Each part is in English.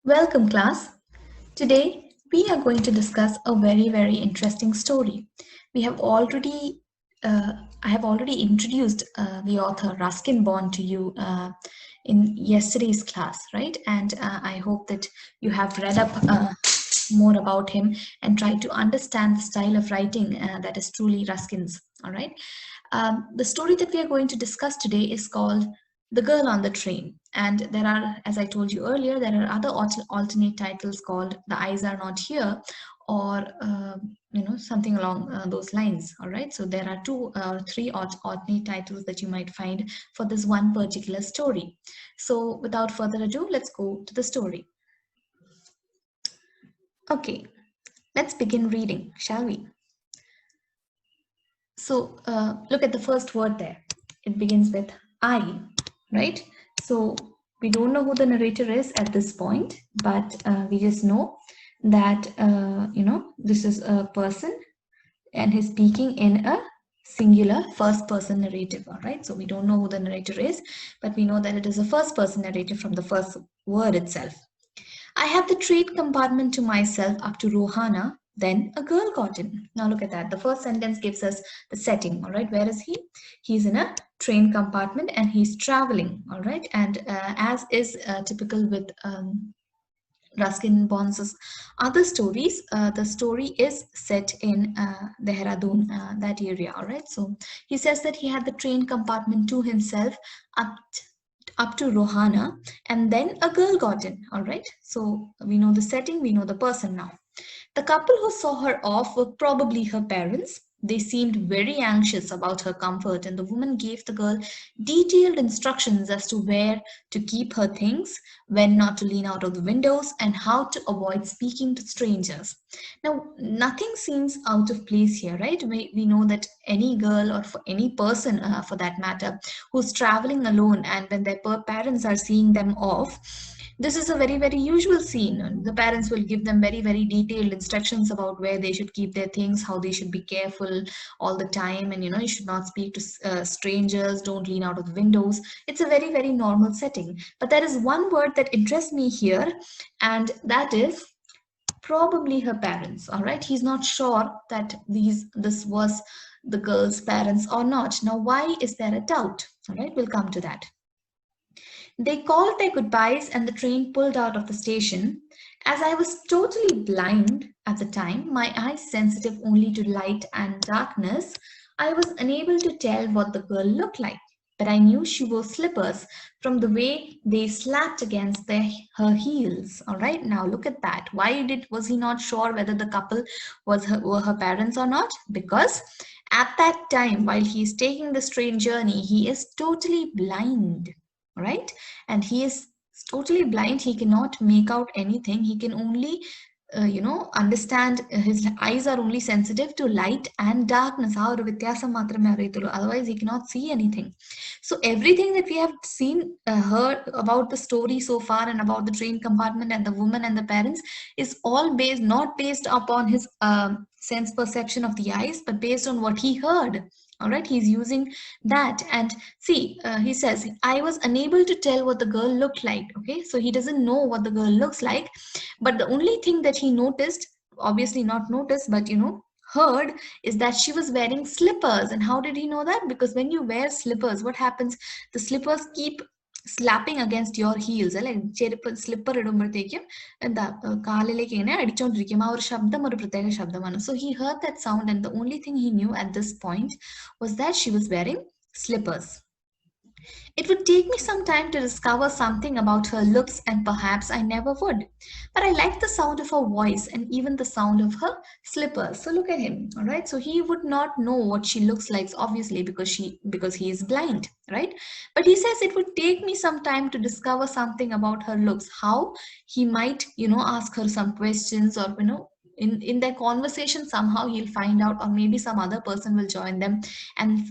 Welcome, class. Today, we are going to discuss a very interesting story. We have already, I have already introduced the author Ruskin Bond to you in yesterday's class, right? And I hope that you have read up more about him and tried to understand the style of writing that is truly Ruskin's. All right. The story that we are going to discuss today is called The Girl on the Train. And there are, as I told you earlier, there are other alternate titles called The Eyes Are Not Here or, something along those lines. All right. So there are two or three alternate titles that you might find for this one particular story. So without further ado, let's go to the story. Okay, let's begin reading, shall we? So look at the first word there. It begins with I, right? So we don't know who the narrator is at this point, but we just know that, this is a person and he's speaking in a singular first person narrative, all right? So we don't know who the narrator is, but we know that it is a first person narrative from the first word itself. I had the train compartment to myself up to Rohana. Then a girl got in. Now look at that. The first sentence gives us the setting. All right. Where is he? He's in a train compartment and he's traveling. All right. And as is typical with Ruskin Bond's other stories, the story is set in Dehradun, that area. All right. So he says that he had the train compartment to himself up up to Rohana, and then a girl got in. All right. So we know the setting, we know the person now. The couple who saw her off were probably her parents. They seemed very anxious about her comfort, and the woman gave the girl detailed instructions as to where to keep her things, when not to lean out of the windows, and how to avoid speaking to strangers. Now, nothing seems out of place here, right? We know that any girl or for any person for that matter who's traveling alone and when their parents are seeing them off, this is a very usual scene. The parents will give them very detailed instructions about where they should keep their things, how they should be careful all the time, and you should not speak to strangers, don't lean out of the windows. It's a very normal setting. But there is one word that interests me here, and that is probably her parents. All right, he's not sure that this was the girl's parents or not. Now, why is there a doubt? All right, we'll come to that. They called their goodbyes and the train pulled out of the station. As I was totally blind at the time, my eyes sensitive only to light and darkness, I was unable to tell what the girl looked like. But I knew she wore slippers from the way they slapped against her heels. All right, now look at that. Why was he not sure whether the couple were her parents or not? Because at that time, while he is taking the train journey, he is totally blind. Right, and he is totally blind. He cannot make out anything. He can only understand. His eyes are only sensitive to light and darkness. Otherwise he cannot see anything. So everything that we have seen, heard about the story so far and about the train compartment and the woman and the parents is all based, not based upon his sense perception of the eyes, but based on what he heard. All right, he's using that. And see, he says, I was unable to tell what the girl looked like. Okay, so he doesn't know what the girl looks like, but the only thing that he noticed, obviously not noticed, but heard, is that she was wearing slippers. And how did he know that? Because when you wear slippers, what happens? The slippers keep slapping against your heels അല്ലെ ചെരുപ്പ് slipper ഇടുമ്പോഴത്തേക്കും എന്താ കാലിലേക്ക് ഇങ്ങനെ അടിച്ചോണ്ടിരിക്കും ആ ഒരു ശബ്ദം ഒരു പ്രത്യേക ശബ്ദമാണ്. So he heard that sound, and the only thing he knew at this point was that she was wearing slippers. It would take me some time to discover something about her looks, and perhaps I never would. But I liked the sound of her voice and even the sound of her slippers. So look at him, all right? So he would not know what she looks like, obviously, because he is blind, right? But he says it would take me some time to discover something about her looks. How? He might, ask her some questions, or in their conversation somehow he'll find out, or maybe some other person will join them, and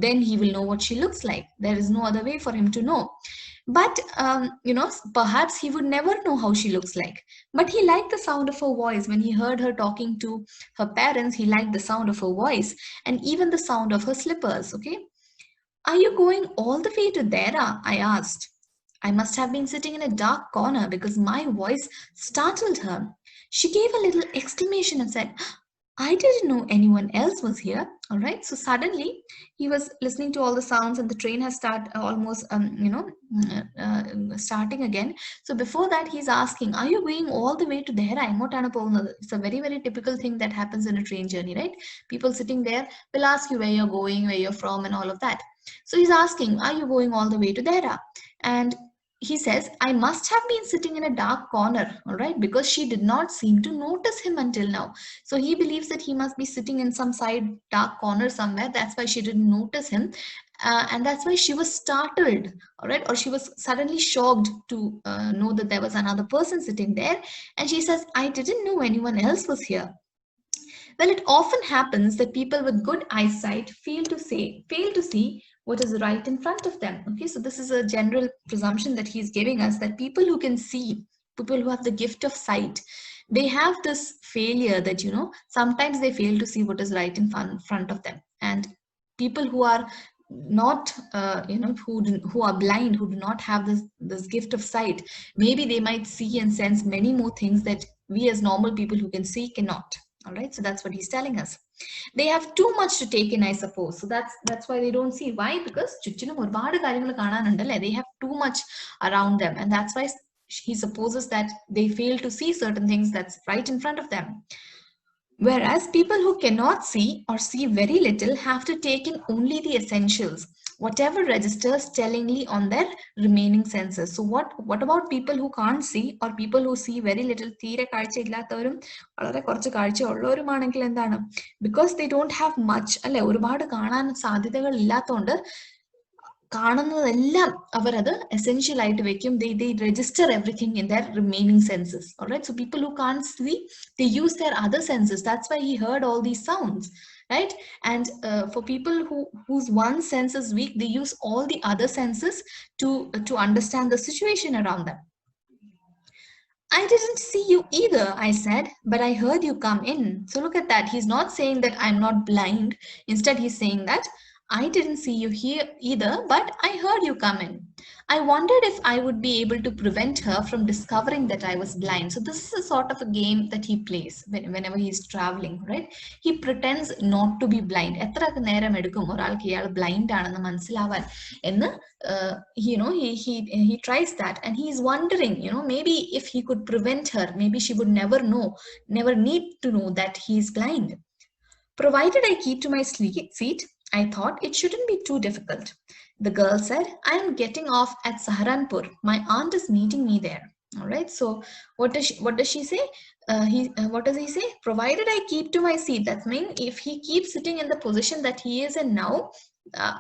then he will know what she looks like. There is no other way for him to know. But perhaps he would never know how she looks like. But he liked the sound of her voice. When he heard her talking to her parents, he liked the sound of her voice and even the sound of her slippers. Okay, are you going all the way to Dera? I asked. I must have been sitting in a dark corner because my voice startled her. She gave a little exclamation and said, I didn't know anyone else was here. All right. So suddenly he was listening to all the sounds and the train has started almost, starting again. So before that, he's asking, are you going all the way to there? It's a very, very typical thing that happens in a train journey, right? People sitting there will ask you where you're going, where you're from, and all of that. So he's asking, are you going all the way to there? And he says, I must have been sitting in a dark corner, all right, because she did not seem to notice him until now. So he believes that he must be sitting in some side dark corner somewhere. That's why she didn't notice him. And that's why she was startled, all right, or she was suddenly shocked to know that there was another person sitting there. And she says, I didn't know anyone else was here. Well, it often happens that people with good eyesight fail to see what is right in front of them. Okay, so this is a general presumption that he's giving us, that people who can see, people who have the gift of sight, they have this failure that, sometimes they fail to see what is right in front of them. And people who are not who are blind, who do not have this gift of sight, maybe they might see and sense many more things that we as normal people who can see cannot. All right, so that's what he's telling us. They have too much to take in, I suppose. So that's why they don't see. Why? Because ചുറ്റിനും ഒരുപാട് കാര്യങ്ങൾ കാണാനുണ്ടല്ലേ, they have too much around them, and that's why he supposes that they fail to see certain things that's right in front of them. Whereas people who cannot see or see very little have to take in only the essentials, whatever registers tellingly on their remaining senses. So what about people who can't see or people who see very little? തീരെ കാഴ്ചയില്ലാത്തവരും വളരെ കുറച്ച് കാഴ്ച ഉള്ളവരുമാണെങ്കിൽ എന്താണ്? Because they don't have much, അല്ലെ, ഒരുപാട് കാണാൻ സാധ്യതകൾ ഇല്ലാത്തതുകൊണ്ട് കാണുന്നതെല്ലാം അവരത് essential ആയിട്ട് വെക്കും. They register everything in their remaining senses. All right, so people who can't see, they use their other senses. That's why he heard all these sounds, right? And for people whose one sense is weak, they use all the other senses to understand the situation around them. I didn't see you either, I said, but I heard you come in. So look at that. He's not saying that I'm not blind. Instead, he's saying that I didn't see you here either, but I heard you come in. I wondered if I would be able to prevent her from discovering that I was blind. So this is a sort of a game that he plays whenever he's traveling, right? He pretends not to be blind. എത്ര നേരം എടുക്കും ഒരാൾക്ക് ഇയാൾ blind ആണെന്ന് മനസ്സിലാവാൻ എന്ന് he tries that, and he's wondering, maybe if he could prevent her, maybe she would never need to know that he's blind. Provided I keep to my seat, I thought it shouldn't be too difficult. The girl said, I am getting off at Saharanpur. My aunt is meeting me there. All right. So what does she say? What does he say? Provided I keep to my seat. That means if he keeps sitting in the position that he is in now,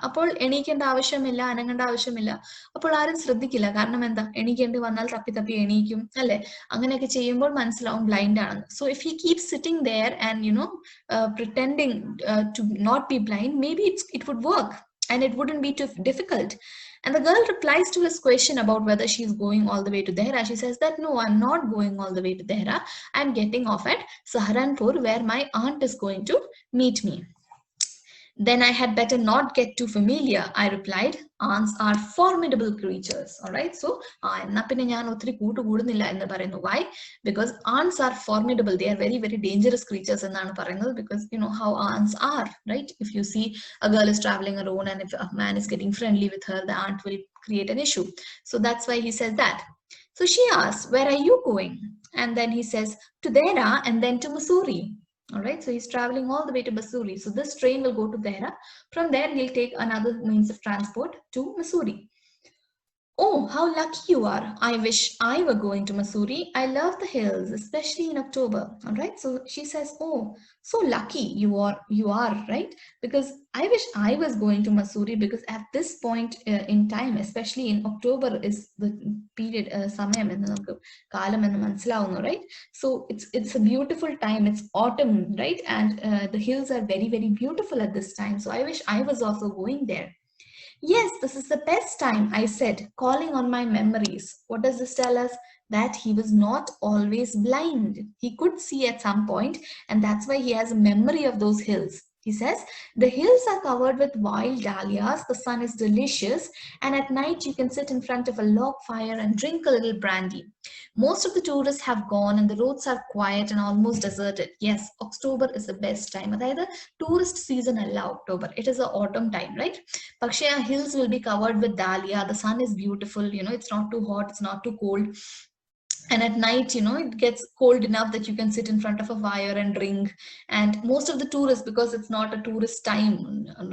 അപ്പോൾ എണീക്കേണ്ട ആവശ്യമില്ല, അനങ്ങേണ്ട ആവശ്യമില്ല. അപ്പോൾ ആരും ശ്രദ്ധിക്കില്ല. കാരണം എന്താ, എണീക്കേണ്ടി വന്നാൽ തപ്പി എണീക്കും, അല്ലെ? അങ്ങനെയൊക്കെ ചെയ്യുമ്പോൾ മനസ്സിലാവും ബ്ലൈൻഡ് ആണെന്ന്. So if he keeps sitting there and pretending to not be blind, maybe it would work and it wouldn't be too difficult. And the girl replies to his question about whether she's going all the way to Dehra. She says that no, I'm not going all the way to Dehra. I'm getting off at Saharanpur, where my aunt is going to meet me. Then I had better not get too familiar, I replied. Ants are formidable creatures. All right. So, why? Because ants are formidable. They are very, very dangerous creatures. Because you know how ants are, right? If you see a girl is traveling alone and if a man is getting friendly with her, the ant will create an issue. So that's why he says that. So she asks, where are you going? And then he says, to Dehra and then to Mussoorie. All right, so he's traveling all the way to Mussoorie. So this train will go to Dehra. From there, he'll take another means of transport to Mussoorie. Oh, how lucky you are. I wish I were going to Mussoorie. I love the hills, especially in October. All right, so she says, oh, so lucky you are, right? Because I wish I was going to Mussoorie, because at this point in time, especially in October is the period, samayam ennu namukku kaalam ennu manasilavunu, right? So it's a beautiful time. It's autumn, right? And the hills are very, very beautiful at this time. So I wish I was also going there. Yes, this is the best time, I said, calling on my memories. What does this tell us? That he was not always blind. He could see at some point, and that's why he has a memory of those hills. He says, the hills are covered with wild dahlias, the sun is delicious, and at night you can sit in front of a log fire and drink a little brandy. Most of the tourists have gone and the roads are quiet and almost deserted. Yes, October is the best time. അതായത് tourist season അല്ല October. It is the autumn time, right? പക്ഷേ hills will be covered with dahlia. The sun is beautiful. It's not too hot. It's not too cold. And at night, it gets cold enough that you can sit in front of a fire and drink. And most of the tourists, because it's not a tourist time,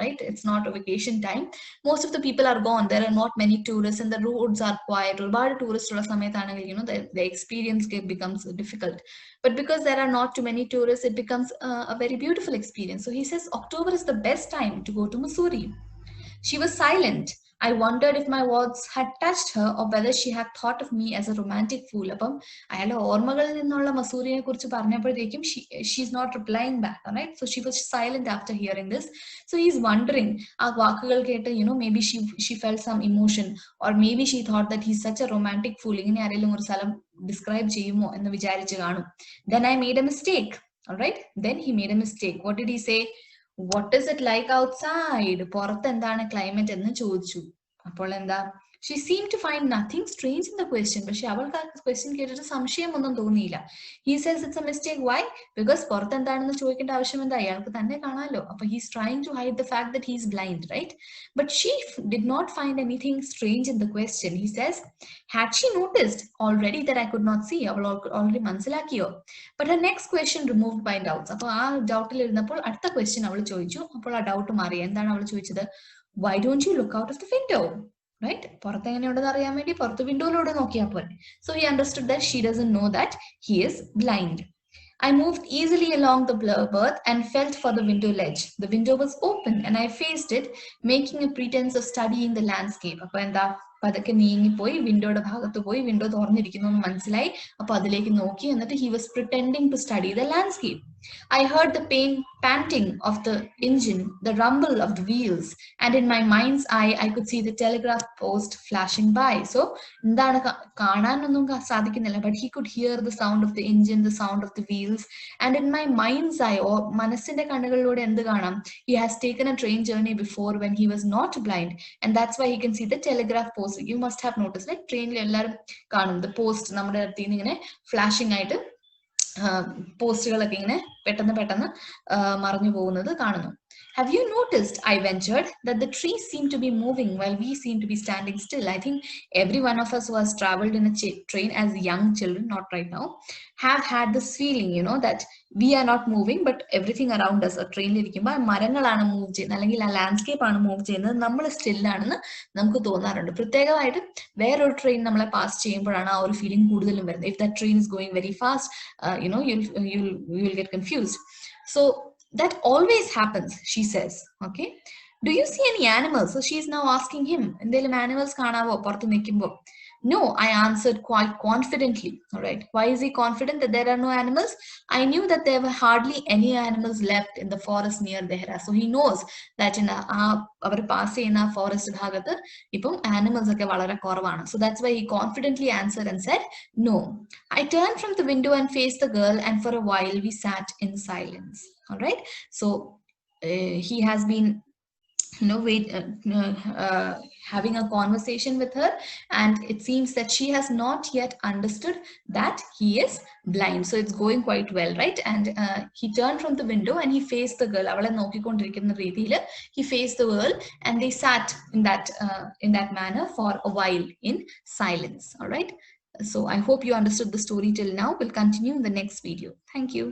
right? It's not a vacation time. Most of the people are gone. There are not many tourists and the roads are quiet. ഒരുപാട് tourists ഉള്ള സമയത്താണെങ്കിൽ, the experience becomes difficult. But because there are not too many tourists, it becomes a very beautiful experience. So he says October is the best time to go to Missouri. She was silent. I wondered if my words had touched her or whether she had thought of me as a romantic fool. അപ്പം അയാളുടെ ഓർമ്മകളിൽ നിന്നുള്ള മസൂരിയെ കുറിച്ച് പറഞ്ഞപ്പോഴത്തേക്കും she's not replying back, right? So she was silent after hearing this. So he's wondering, ആ വാക്കുകൾ കേട്ട്, maybe she felt some emotion, or maybe she thought that he's such a romantic fool. ഇങ്ങനെ ആരെങ്കിലും ഒരു സ്ഥലം describe ചെയ്യുമോ എന്ന് വിചാരിച്ച് കാണും. Then I made a mistake. All right? Then he made a mistake. What did he say? What is it like outside? പുറത്ത് എന്താണ് ക്ലൈമറ്റ് എന്ന് ചോദിച്ചു. അപ്പോൾ എന്താ? She seemed to find nothing strange in the question. പക്ഷെ അവൾക്ക് ആ question കേട്ടിട്ട് സംശയമൊന്നും തോന്നിയില്ല. He says it's a mistake. Why? Because പുറത്ത് എന്താണെന്ന് ചോദിക്കേണ്ട ആവശ്യം എന്താ? അയാൾക്ക് തന്നെ കാണാമല്ലോ. അപ്പൊ he's trying to hide the fact that he's blind, right? But she did not find anything strange in the question. He says, had she noticed already that I could not see? അവൾ already മനസ്സിലാക്കിയോ? But her next question removed my doubts. അപ്പോൾ ആ ഡൗട്ടിൽ ഇരുന്നപ്പോൾ അടുത്ത question അവൾ ചോദിച്ചു. അപ്പോൾ ആ doubt മാറി. എന്താണ് അവൾ ചോദിച്ചത്? Why don't you look out of the window? Right? പുറത്ത് എങ്ങനെയുണ്ടെന്ന് അറിയാൻ വേണ്ടി പുറത്ത് വിൻഡോയിലൂടെ നോക്കിയാൽ പോലെ. So he understood that she doesn't know that he is blind. I moved easily along the berth and felt for the window ledge. The window was open and I faced it, making a pretense of studying the landscape. അപ്പോൾ എന്താ? പതുക്കെ നീങ്ങിപ്പോയി വിൻഡോയുടെ ഭാഗത്ത് പോയി window തുറന്നിരിക്കുന്നു എന്ന് മനസ്സിലായി. അപ്പൊ അതിലേക്ക് നോക്കി എന്നിട്ട് he was pretending to study the landscape. I heard the panting of the engine, the rumble of the wheels, and in my mind's eye I could see the telegraph post flashing by. So എന്താണ് കാണാനൊന്നും സാധിക്കുന്നില്ല, but he could hear the sound of the engine, the sound of the wheels, and in my mind's eye, or മനസ്സിന്റെ കണ്ണുകളിലൂടെ എന്ത് കാണാം? He has taken a train journey before when he was not blind, and that's why he can see the telegraph post. You must have noticed, like ട്രെയിനിൽ എല്ലാവരും കാണും the post നമ്മുടെ അടുത്ത് നിന്ന് ഇങ്ങനെ ഫ്ലാഷിംഗ് ആയിട്ട് പോസ്റ്റുകളൊക്കെ ഇങ്ങനെ പെട്ടെന്ന് പെട്ടെന്ന് മറഞ്ഞു പോകുന്നത് കാണുന്നു. Have you noticed, I ventured, that the trees seem to be moving while we seem to be standing still? I think every one of us who has traveled in a train as young children, not right now, have had this feeling, that we are not moving, but everything around us. A train ഇരിക്കുമ്പോൾ മരങ്ങളാണ് move ചെയ്യുന്നത്, അല്ലെങ്കിൽ ആ landscape ആണ് move ചെയ്യുന്നത്, നമ്മൾ സ്റ്റില്ലാണെന്ന് നമുക്ക് തോന്നാറുണ്ട്. പ്രത്യേകമായിട്ട് വേറൊരു ട്രെയിൻ നമ്മളെ പാസ് ചെയ്യുമ്പോഴാണ് ആ ഒരു ഫീലിംഗ് കൂടുതലും വരുന്നത്. If that train is going very fast, you'll get confused. So that always happens, she says. Okay, do you see any animals? So she is now asking him, എന്തെങ്കിലും animals കാണാവോ പുറത്ത് നിൽക്കുമ്പോൾ? No, I answered quite confidently. All right, why is he confident that there are no animals? I knew that there were hardly any animals left in the forest near Dehra. So he knows that in our pass ചെയ്യുന്ന forest ഭാഗത്ത് ഇപ്പം animals ഒക്കെ വളരെ കുറവാണ്. So that's why he confidently answered and said no. I turned from the window and faced the girl, and for a while we sat in silence. All right, so he has been having a conversation with her, and it seems that she has not yet understood that he is blind. So it's going quite well, right? And he turned from the window and he faced the girl. അവളെ നോക്കിക്കൊണ്ടിരിക്കുന്ന രീതിയിൽ he faced the girl, and they sat in that manner for a while in silence. All right, so I hope you understood the story till now. We'll continue in the next video. Thank you.